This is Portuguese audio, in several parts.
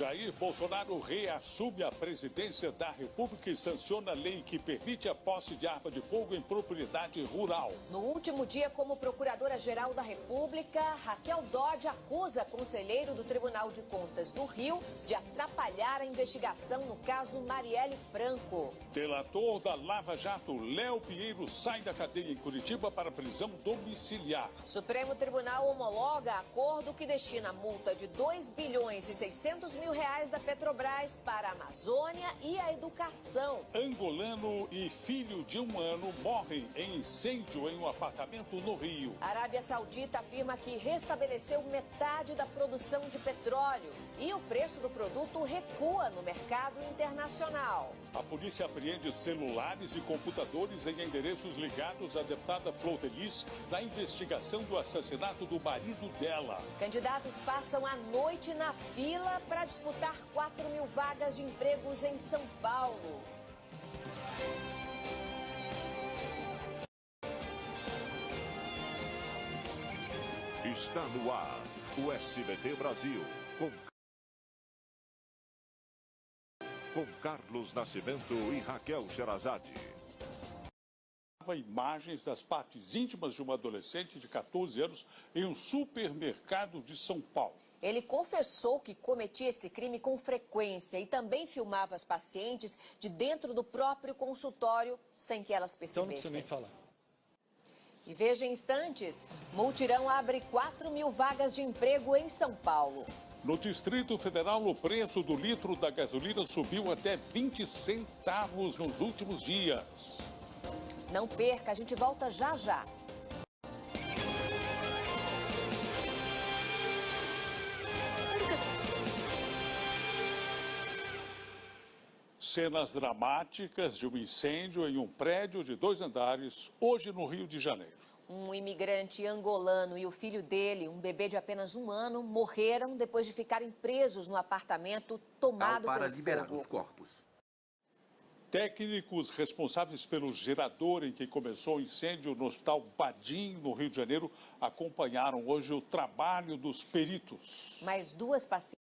Jair Bolsonaro reassume a presidência da República e sanciona a lei que permite a posse de arma de fogo em propriedade rural. No último dia como Procuradora-Geral da República, Raquel Dodge acusa conselheiro do Tribunal de Contas do Rio de atrapalhar a investigação no caso Marielle Franco. Delator da Lava Jato, Léo Pinheiro, sai da cadeia em Curitiba para prisão domiciliar. Supremo Tribunal homologa acordo que destina multa de 2 bilhões e 600 mil reais da Petrobras para a Amazônia e a educação. Angolano e filho de 1 ano morrem em incêndio em um apartamento no Rio. A Arábia Saudita afirma que restabeleceu metade da produção de petróleo e o preço do produto recua no mercado internacional. A polícia apreende celulares e computadores em endereços ligados à deputada Flor Delis na investigação do assassinato do marido dela. Candidatos passam a noite na fila para disputar 4 mil vagas de empregos em São Paulo. Está no ar o SBT Brasil, com Carlos Nascimento e Raquel Sherazade. Imagens das partes íntimas de uma adolescente de 14 anos em um supermercado de São Paulo. Ele confessou que cometia esse crime com frequência e também filmava as pacientes de dentro do próprio consultório sem que elas percebessem. Então não precisa nem falar. E veja em instantes, multirão abre 4 mil vagas de emprego em São Paulo. No Distrito Federal, o preço do litro da gasolina subiu até 20 centavos nos últimos dias. Não perca, a gente volta já já. Cenas dramáticas de um incêndio em um prédio de 2 andares, hoje no Rio de Janeiro. Um imigrante angolano e o filho dele, um bebê de apenas 1 ano, morreram depois de ficarem presos no apartamento tomado para pelo liberar fogo. os corpos. Técnicos responsáveis pelo gerador em que começou o incêndio no Hospital Badim, no Rio de Janeiro, acompanharam hoje o trabalho dos peritos. Mais 2 pacientes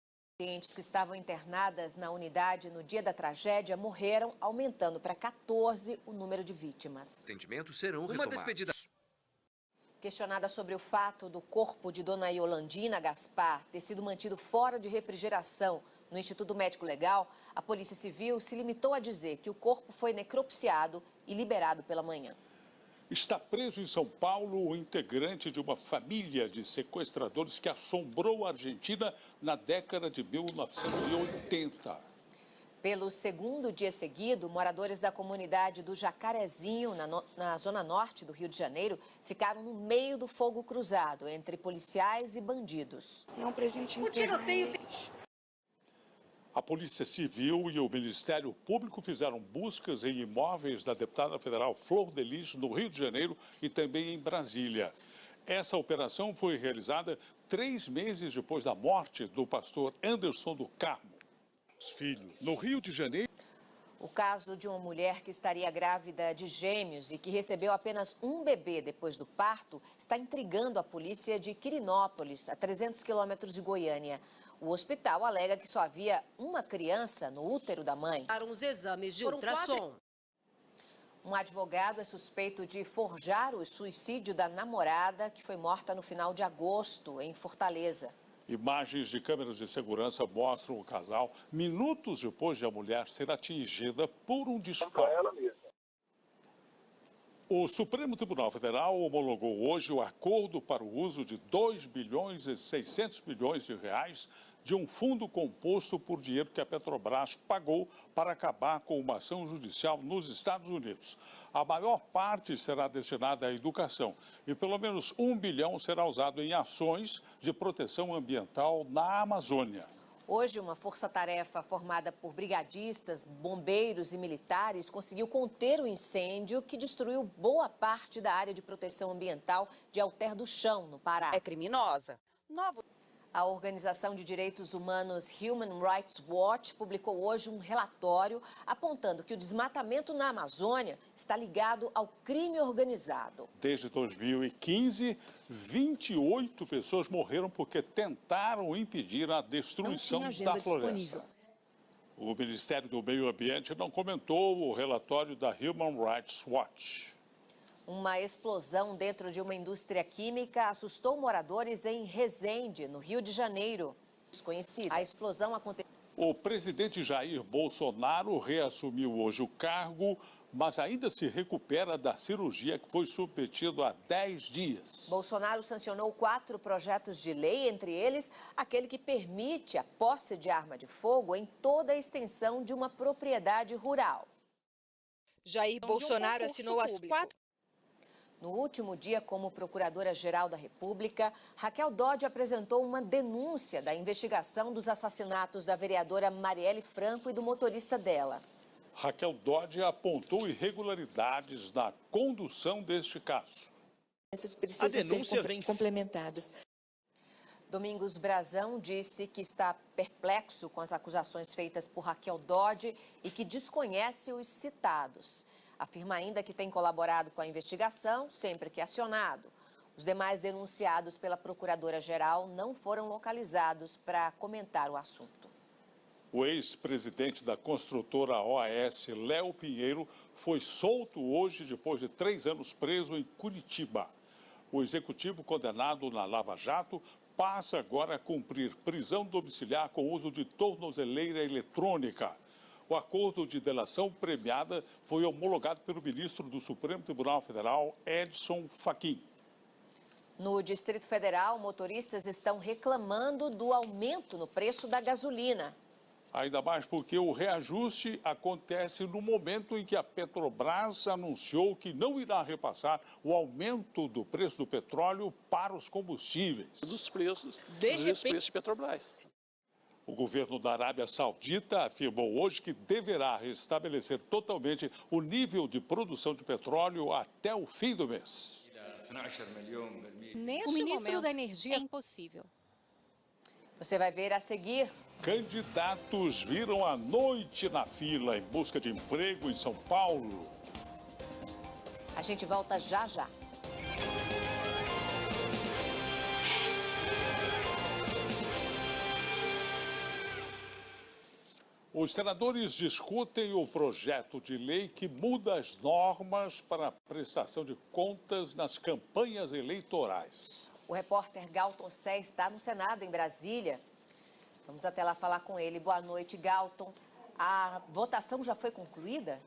que estavam internadas na unidade no dia da tragédia morreram, aumentando para 14 o número de vítimas. Sentimentos serão retomados. Questionada sobre o fato do corpo de Dona Yolandina Gaspar ter sido mantido fora de refrigeração no Instituto Médico Legal, a Polícia Civil se limitou a dizer que o corpo foi necropsiado e liberado pela manhã. Está preso em São Paulo o integrante de uma família de sequestradores que assombrou a Argentina na década de 1980. Pelo 2º dia seguido, moradores da comunidade do Jacarezinho, na zona norte do Rio de Janeiro, ficaram no meio do fogo cruzado entre policiais e bandidos. Não, pra gente entender. O tiroteio A Polícia Civil e o Ministério Público fizeram buscas em imóveis da deputada federal Flor Delis, no Rio de Janeiro e também em Brasília. Essa operação foi realizada 3 meses depois da morte do pastor Anderson do Carmo. Filho. No Rio de Janeiro. O caso de uma mulher que estaria grávida de gêmeos e que recebeu apenas um bebê depois do parto está intrigando a polícia de Quirinópolis, a 300 quilômetros de Goiânia. O hospital alega que só havia uma criança no útero da mãe. Para os exames de ultrassom. Um advogado é suspeito de forjar o suicídio da namorada, que foi morta no final de agosto, em Fortaleza. Imagens de câmeras de segurança mostram o casal minutos depois de a mulher ser atingida por um disparo. O Supremo Tribunal Federal homologou hoje o acordo para o uso de 2 bilhões e 600 milhões de reais de um fundo composto por dinheiro que a Petrobras pagou para acabar com uma ação judicial nos Estados Unidos. A maior parte será destinada à educação e pelo menos 1 bilhão será usado em ações de proteção ambiental na Amazônia. Hoje, uma força-tarefa formada por brigadistas, bombeiros e militares conseguiu conter o incêndio que destruiu boa parte da área de proteção ambiental de Alter do Chão, no Pará. É criminosa. A Organização de Direitos Humanos Human Rights Watch publicou hoje um relatório apontando que o desmatamento na Amazônia está ligado ao crime organizado. Desde 2015, 28 pessoas morreram porque tentaram impedir a destruição da floresta. O Ministério do Meio Ambiente não comentou o relatório da Human Rights Watch. Uma explosão dentro de uma indústria química assustou moradores em Resende, no Rio de Janeiro. Desconhecidas. A explosão aconteceu. O presidente Jair Bolsonaro reassumiu hoje o cargo, mas ainda se recupera da cirurgia que foi submetido há 10 dias. Bolsonaro sancionou 4 projetos de lei, entre eles aquele que permite a posse de arma de fogo em toda a extensão de uma propriedade rural. Jair Bolsonaro assinou as 4. No último dia, como Procuradora-Geral da República, Raquel Dodge apresentou uma denúncia da investigação dos assassinatos da vereadora Marielle Franco e do motorista dela. Raquel Dodge apontou irregularidades na condução deste caso. A denúncia vem complementadas. Domingos Brazão disse que está perplexo com as acusações feitas por Raquel Dodge e que desconhece os citados. Afirma ainda que tem colaborado com a investigação sempre que acionado. Os demais denunciados pela Procuradora-Geral não foram localizados para comentar o assunto. O ex-presidente da construtora OAS, Léo Pinheiro, foi solto hoje depois de 3 anos preso em Curitiba. O executivo condenado na Lava Jato passa agora a cumprir prisão domiciliar com uso de tornozeleira eletrônica. O acordo de delação premiada foi homologado pelo ministro do Supremo Tribunal Federal, Edson Fachin. No Distrito Federal, motoristas estão reclamando do aumento no preço da gasolina. Ainda mais porque o reajuste acontece no momento em que a Petrobras anunciou que não irá repassar o aumento do preço do petróleo para os combustíveis. Dos preços de Petrobras. O governo da Arábia Saudita afirmou hoje que deverá restabelecer totalmente o nível de produção de petróleo até o fim do mês. O ministro da Energia é impossível. Você vai ver a seguir. Candidatos viram a noite na fila em busca de emprego em São Paulo. A gente volta já já. Os senadores discutem o projeto de lei que muda as normas para a prestação de contas nas campanhas eleitorais. O repórter Galton Sé está no Senado, em Brasília. Vamos até lá falar com ele. Boa noite, Galton. A votação já foi concluída?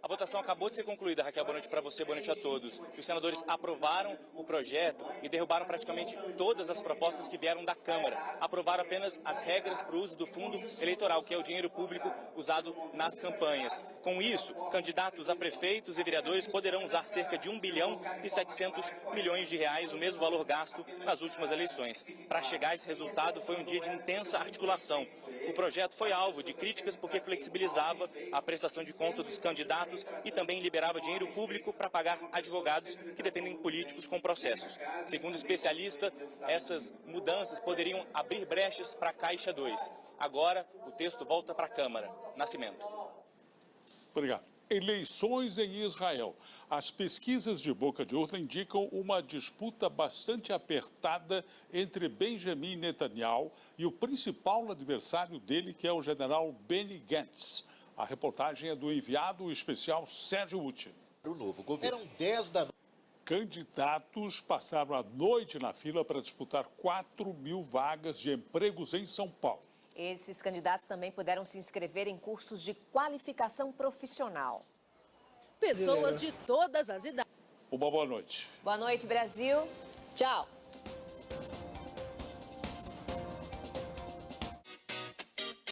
A votação acabou de ser concluída, Raquel. Boa noite para você, boa noite a todos. Os senadores aprovaram o projeto e derrubaram praticamente todas as propostas que vieram da Câmara. Aprovaram apenas as regras para o uso do fundo eleitoral, que é o dinheiro público usado nas campanhas. Com isso, candidatos a prefeitos e vereadores poderão usar cerca de 1 bilhão e 700 milhões de reais, o mesmo valor gasto nas últimas eleições. Para chegar a esse resultado, foi um dia de intensa articulação. O projeto foi alvo de críticas porque flexibilizava a prestação de conta dos candidatos e também liberava dinheiro público para pagar advogados que defendem políticos com processos. Segundo o especialista, essas mudanças poderiam abrir brechas para a Caixa 2. Agora, o texto volta para a Câmara. Nascimento. Obrigado. Eleições em Israel. As pesquisas de boca de urna indicam uma disputa bastante apertada entre Benjamin Netanyahu e o principal adversário dele, que é o general Benny Gantz. A reportagem é do enviado especial Sérgio Uti. O novo governo. Eram 10 da noite. Candidatos passaram a noite na fila para disputar 4.000 vagas de empregos em São Paulo. Esses candidatos também puderam se inscrever em cursos de qualificação profissional. Pessoas de todas as idades. Uma boa noite. Boa noite, Brasil. Tchau.